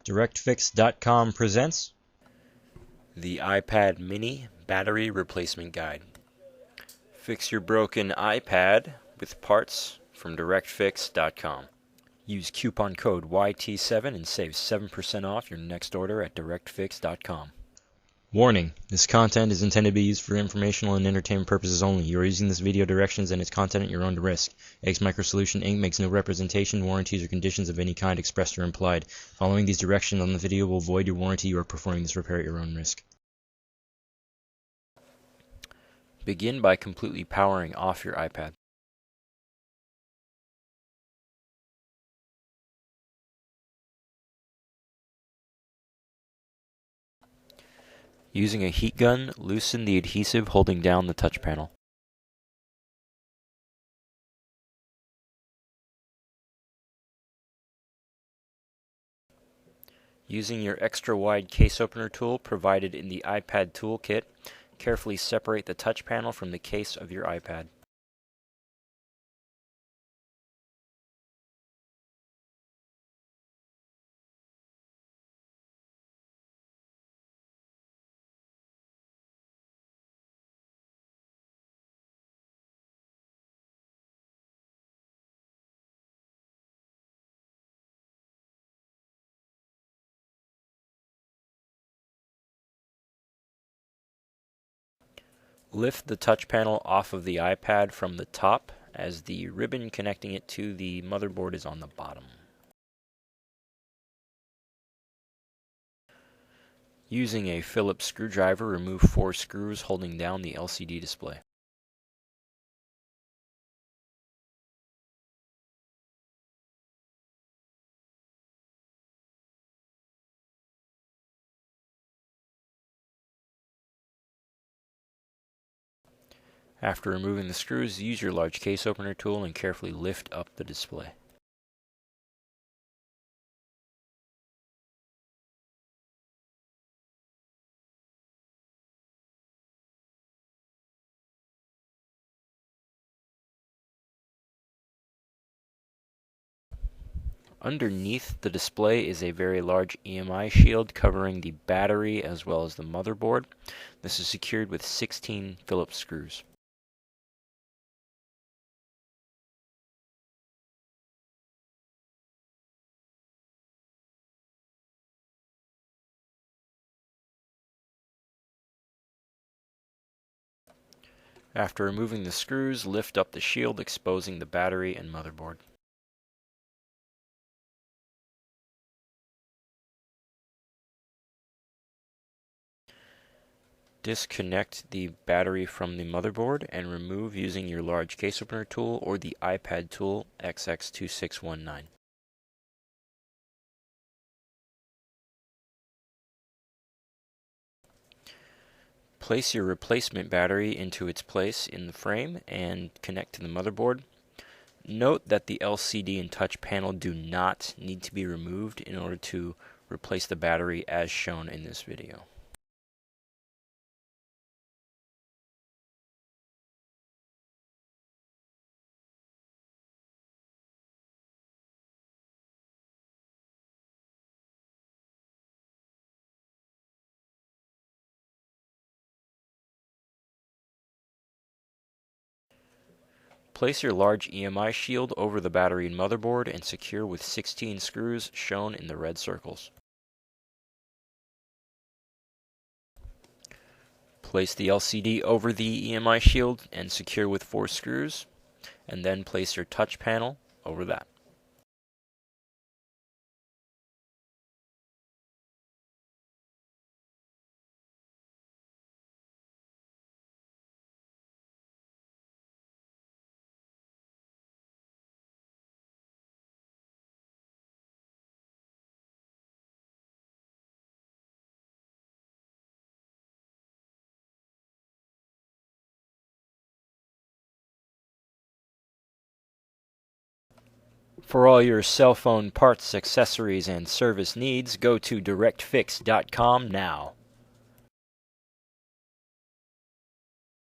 DirectFix.com presents the iPad Mini Battery Replacement Guide. Fix your broken iPad with parts from DirectFix.com. Use coupon code YT7 and save 7% off your next order at DirectFix.com. Warning: this content is intended to be used for informational and entertainment purposes only. You are using this video directions and its content at your own risk. X Microsolution Inc. makes no representation, warranties, or conditions of any kind expressed or implied. Following these directions on the video will void your warranty. You are performing this repair at your own risk. Begin by completely powering off your iPad. Using a heat gun, loosen the adhesive holding down the touch panel. Using your extra wide case opener tool provided in the iPad toolkit, carefully separate the touch panel from the case of your iPad. Lift the touch panel off of the iPad from the top as the ribbon connecting it to the motherboard is on the bottom. Using a Phillips screwdriver, remove 4 screws holding down the LCD display. After removing the screws, use your large case opener tool and carefully lift up the display. Underneath the display is a very large EMI shield covering the battery as well as the motherboard. This is secured with 16 Phillips screws. After removing the screws, lift up the shield, exposing the battery and motherboard. Disconnect the battery from the motherboard and remove using your large case opener tool or the iPad tool XX2619. Place your replacement battery into its place in the frame and connect to the motherboard. Note that the LCD and touch panel do not need to be removed in order to replace the battery as shown in this video. Place your large EMI shield over the battery and motherboard and secure with 16 screws shown in the red circles. Place the LCD over the EMI shield and secure with 4 screws, and then place your touch panel over that. For all your cell phone parts, accessories, and service needs, go to DirectFix.com now.